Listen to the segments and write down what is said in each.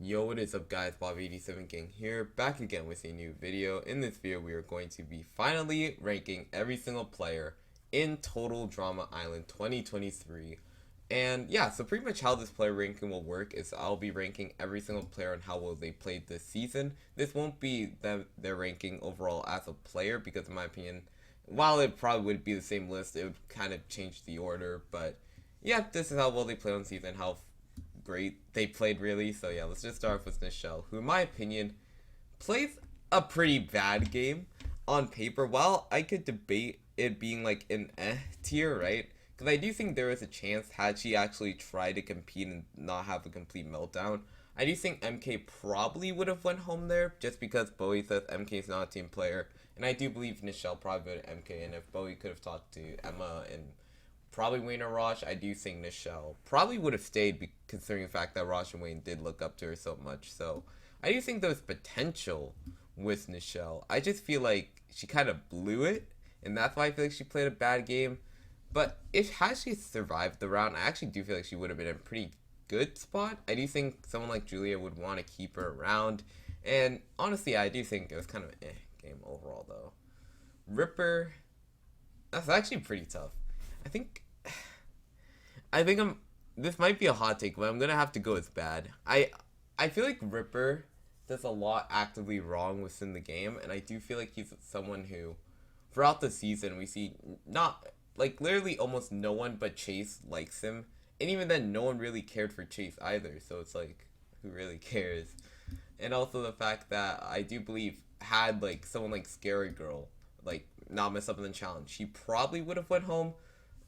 Yo, what is up guys, Bob87 Gang here, back again with a new video. In this video, we are going to be finally ranking every single player in Total Drama Island 2023. And yeah, so pretty much how this player ranking will work is I'll be ranking every single player on how well they played this season. This won't be their ranking overall as a player because in my opinion, while it probably would be the same list, it would kind of change the order. But yeah, this is how well they played on season, how great they played really. So yeah, let's just start off with Nichelle, who in my opinion plays a pretty bad game on paper. While I could debate it being like an tier, right? Because I do think there is a chance had she actually tried to compete and not have a complete meltdown. I do think MK probably would have went home there just because Bowie says MK is not a team player. And I do believe Nichelle probably would MK, and if Bowie could have talked to Emma and probably Wayne or Rosh, I do think Nichelle probably would have stayed considering the fact that Rosh and Wayne did look up to her so much. So I do think there's potential with Nichelle. I just feel like she kind of blew it, and that's why I feel like she played a bad game. But if had she survived the round, I actually do feel like she would have been in a pretty good spot. I do think someone like Julia would want to keep her around. And honestly, I do think it was kind of an game overall, though. Ripper, that's actually pretty tough. I think, I think I'm. This might be a hot take, but I'm gonna have to go with bad. I feel like Ripper does a lot actively wrong within the game, and I do feel like he's someone who, throughout the season, we see not like literally almost no one but Chase likes him, and even then, no one really cared for Chase either. So it's like, who really cares? And also the fact that I do believe had like someone like Scary Girl like not mess up in the challenge, he probably would have went home.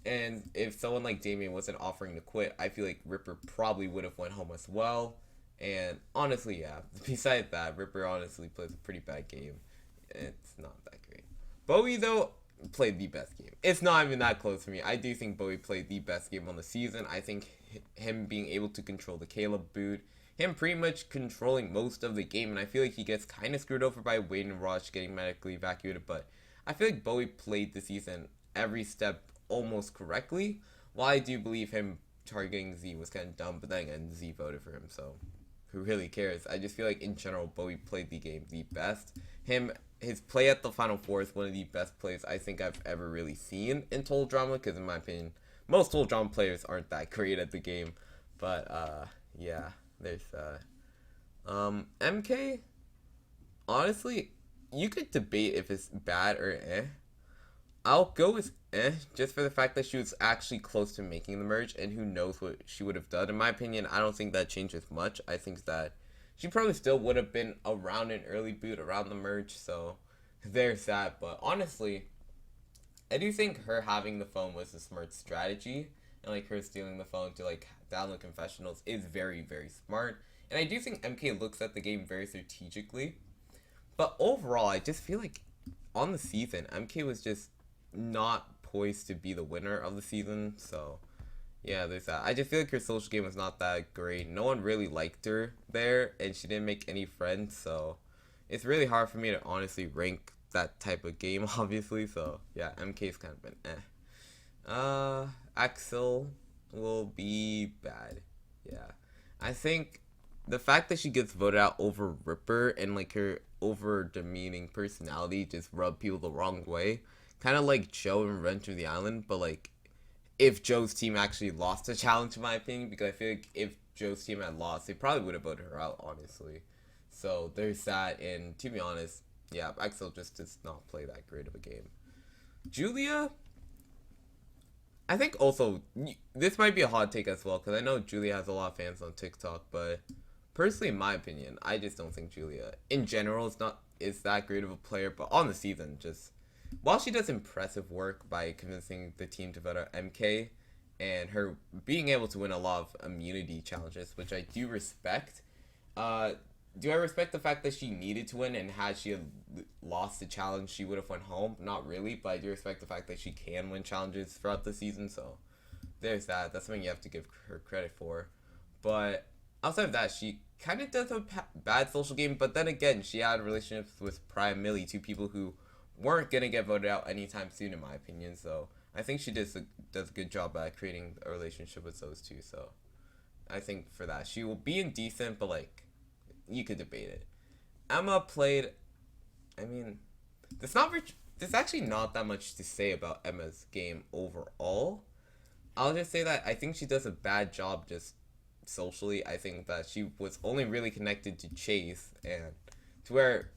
And if someone like Damien wasn't offering to quit, I feel like Ripper probably would have went home as well. And honestly, yeah. Besides that, Ripper honestly plays a pretty bad game. It's not that great. Bowie though played the best game. It's not even that close for me. I do think Bowie played the best game on the season. I think him being able to control the Caleb boot, him pretty much controlling most of the game, and I feel like he gets kind of screwed over by Wade and Rosh getting medically evacuated. But I feel like Bowie played the season every step almost correctly. While I do believe him targeting Z was kind of dumb, but then again, Z voted for him, so who really cares? I just feel like in general, Bowie played the game the best. His play at the Final Four is one of the best plays I think I've ever really seen in Total Drama, because in my opinion, most Total Drama players aren't that great at the game. But yeah, there's MK. Honestly, you could debate if it's bad or eh. I'll go with just for the fact that she was actually close to making the merge, and who knows what she would have done. In my opinion, I don't think that changes much. I think that she probably still would have been around an early boot, around the merge, so there's that. But honestly, I do think her having the phone was a smart strategy, and like her stealing the phone to like download confessionals is very, very smart. And I do think MK looks at the game very strategically. But overall, I just feel like on the season, MK was just not poised to be the winner of the season. So yeah, there's that. I just feel like her social game was not that great. No one really liked her there, and she didn't make any friends. So it's really hard for me to honestly rank that type of game, obviously. So yeah, MK's kind of been Axel will be bad. Yeah, I think the fact that she gets voted out over Ripper and like her over demeaning personality just rub people the wrong way. Kind of like Joe and Run Through the Island, but like if Joe's team actually lost the challenge, in my opinion, because I feel like if Joe's team had lost, they probably would have voted her out, honestly. So there's that, and to be honest, yeah, Axel just does not play that great of a game. Julia, I think also this might be a hot take as well, because I know Julia has a lot of fans on TikTok, but personally, in my opinion, I just don't think Julia, in general, is that great of a player. But on the season, just while she does impressive work by convincing the team to vote out MK, and her being able to win a lot of immunity challenges, which I do respect. Uh, do I respect the fact that she needed to win, and had she lost the challenge, she would have went home? Not really, but I do respect the fact that she can win challenges throughout the season. So there's that. That's something you have to give her credit for. But outside of that, she kind of does a bad social game. But then again, she had relationships with Prime Millie, two people who weren't gonna get voted out anytime soon, in my opinion. So I think she does a good job at creating a relationship with those two. So I think for that, she will be indecent, but like you could debate it. Emma played. I mean, there's actually not that much to say about Emma's game overall. I'll just say that I think she does a bad job just socially. I think that she was only really connected to Chase, and to where,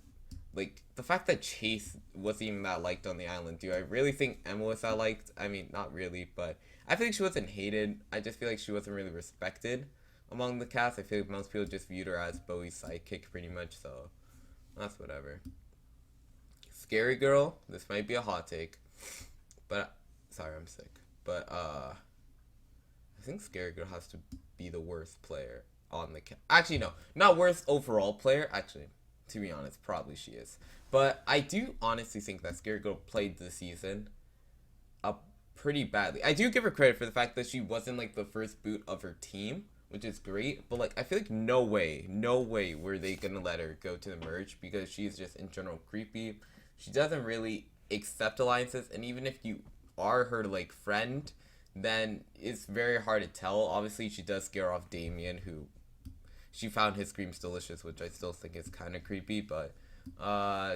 like, the fact that Chase wasn't even that liked on the island. Do I really think Emma was that liked? I mean, not really, but I think she wasn't hated. I just feel like she wasn't really respected among the cast. I feel like most people just viewed her as Bowie's sidekick pretty much, so that's whatever. Scary Girl, this might be a hot take, but sorry, I'm sick. But I think Scary Girl has to be the worst player on the actually no, not worst overall player. Actually, to be honest, probably she is. But I do honestly think that Scary Girl played the season up pretty badly. I do give her credit for the fact that she wasn't like the first boot of her team, which is great. But like, I feel like no way were they gonna let her go to the merge because she's just in general creepy. She doesn't really accept alliances, and even if you are her like friend, then it's very hard to tell. Obviously, she does scare off Damien, who she found his screams delicious, which I still think is kind of creepy, but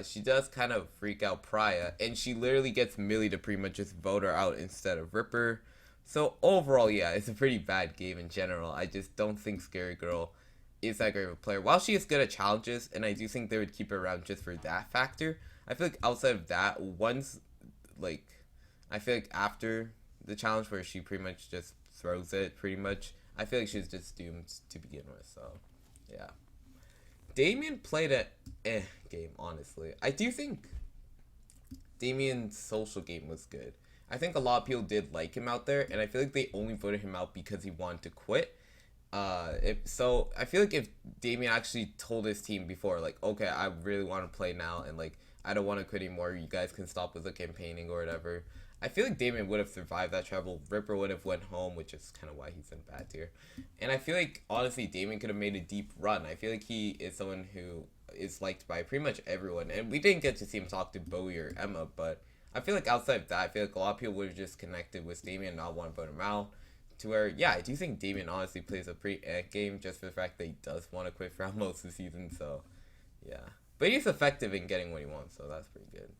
she does kind of freak out Priya, and she literally gets Millie to pretty much just vote her out instead of Ripper. So overall, yeah, it's a pretty bad game in general. I just don't think Scary Girl is that great of a player. While she is good at challenges, and I do think they would keep her around just for that factor, I feel like outside of that, once, like, I feel like after the challenge where she pretty much just throws it, pretty much, I feel like she's just doomed to begin with, so, yeah. Damien played a game, honestly. I do think Damien's social game was good. I think a lot of people did like him out there, and I feel like they only voted him out because he wanted to quit. So I feel like if Damien actually told his team before, like, okay, I really want to play now, and like, I don't want to quit anymore, you guys can stop with the campaigning or whatever, I feel like Damien would have survived that travel. Ripper would have went home, which is kind of why he's in bad tier. And I feel like, honestly, Damien could have made a deep run. I feel like he is someone who is liked by pretty much everyone. And we didn't get to see him talk to Bowie or Emma, but I feel like outside of that, I feel like a lot of people would have just connected with Damien and not want to vote him out. To where, yeah, I do think Damien honestly plays a pretty game just for the fact that he does want to quit for most of the season, so, yeah. But he's effective in getting what he wants, so that's pretty good.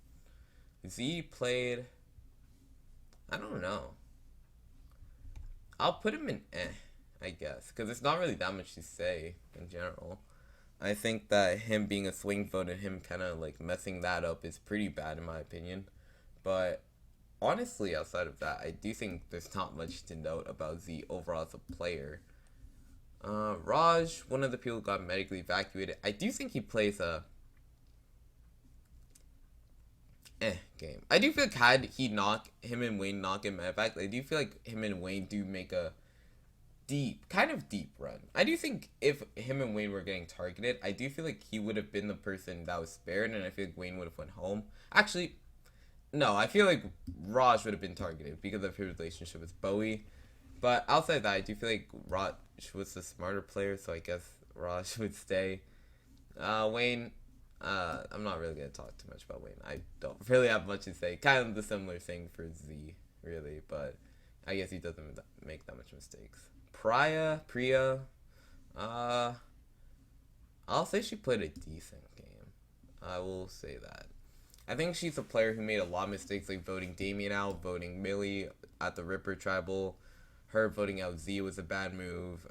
Z played, I don't know. I'll put him in I guess, because there's not really that much to say in general. I think that him being a swing vote and him kind of like messing that up is pretty bad in my opinion. But honestly, outside of that, I do think there's not much to note about Z overall as a player. Raj, one of the people who got medically evacuated. I do think he plays a game. I do feel like had him and Wayne knock him back, I do feel like him and Wayne do make a kind of deep run. I do think if him and Wayne were getting targeted, I do feel like he would have been the person that was spared, and I feel like Wayne would have went home. Actually, no, I feel like Raj would have been targeted because of his relationship with Bowie. But outside of that, I do feel like Raj was the smarter player, so I guess Raj would stay. Wayne, I'm not really going to talk too much about Wayne. I don't really have much to say. Kind of the similar thing for Z, really, but I guess he doesn't make that much mistakes. Priya, I'll say she played a decent game. I will say that. I think she's a player who made a lot of mistakes, like voting Damien out, voting Millie at the Ripper Tribal. Her voting out Z was a bad move.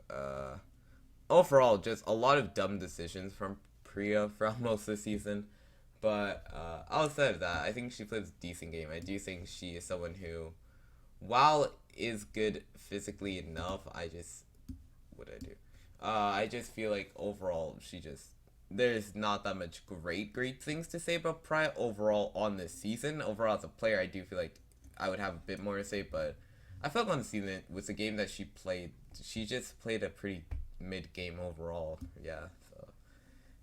Overall, just a lot of dumb decisions from Priya for almost this season. But outside of that, I think she plays a decent game. I do think she is someone who, while is good physically enough, I just feel like overall there's not that much great things to say about Priya overall on this season. Overall as a player, I do feel like I would have a bit more to say, but I felt on the season it was a game that she just played a pretty mid game overall. Yeah, so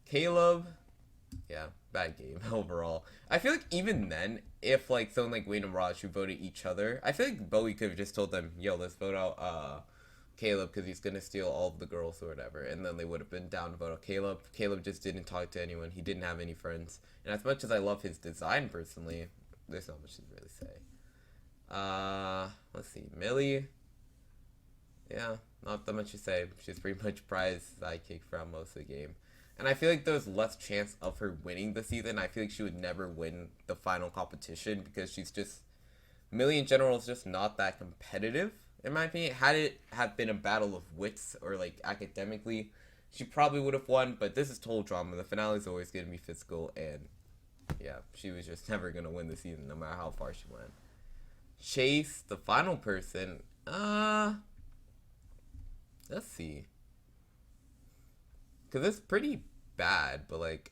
Caleb, yeah, bad game overall. I feel like even then, if like someone like Wayne and Raj who voted each other, I feel like Bowie could have just told them, yo, let's vote out Caleb because he's gonna steal all of the girls or whatever, and then they would have been down to vote out Caleb. Caleb just didn't talk to anyone. He didn't have any friends, and as much as I love his design personally, there's not much to really say. Let's see, Millie. Yeah, not that much to say. She's pretty much Priya's sidekick throughout most of the game. And I feel like there's less chance of her winning the season. I feel like she would never win the final competition because she's just Millie in general is just not that competitive, in my opinion. Had it have been a battle of wits or like academically, she probably would have won. But this is total drama. The finale is always gonna be physical, and yeah, she was just never gonna win the season, no matter how far she went. Chase, the final person. Let's see, because it's pretty bad, but like,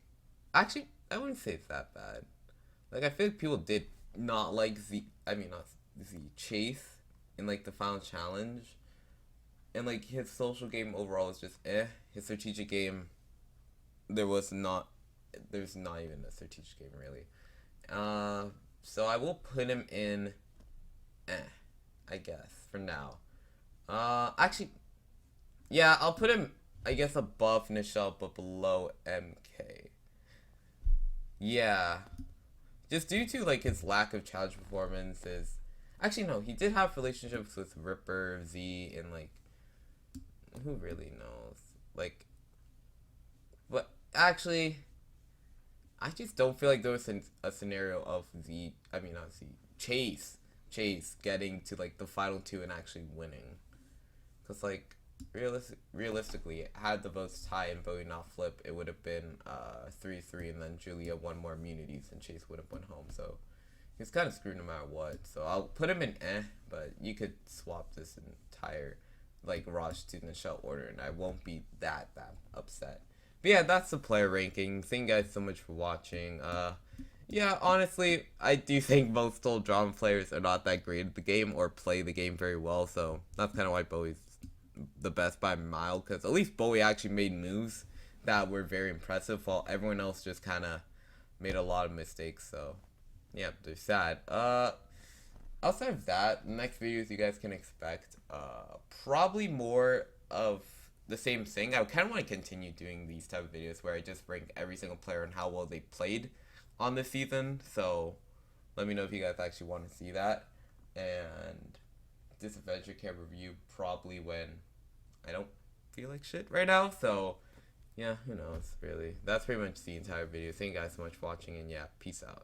actually, I wouldn't say it's that bad. Like, I feel like people did not like not Z, Chase in like the final challenge, and like his social game overall was just eh. His strategic game, there's not even a strategic game really. So I will put him in I guess for now. Actually, yeah, I'll put him, I guess, above Nichelle but below MK. Yeah, just due to like his lack of challenge performances. Actually, no, he did have relationships with Ripper, Z, and like who really knows? Like, but actually, I just don't feel like there was a scenario of Z. I mean, not Z. Chase getting to like the final two and actually winning. Cause like realistically, had the votes tie and voting not flip, it would have been 3-3, and then Julia won more immunities, and Chase would have went home. So he's kind of screwed no matter what. So I'll put him in but you could swap this entire like Raj to Nichelle order, and I won't be that upset. But yeah, that's the player ranking. Thank you guys so much for watching. Yeah, honestly, I do think most total drama players are not that great at the game or play the game very well, so that's kind of why Bowie's the best by a mile, because at least Bowie actually made moves that were very impressive, while everyone else just kind of made a lot of mistakes, so yeah, they're sad. Outside of that, next videos you guys can expect, probably more of the same thing. I kind of want to continue doing these type of videos where I just rank every single player and how well they played on this season, so let me know if you guys actually want to see that. And this adventure camp review probably when I don't feel like shit right now, so yeah, who knows, really. That's pretty much the entire video. Thank you guys so much for watching, and yeah, peace out.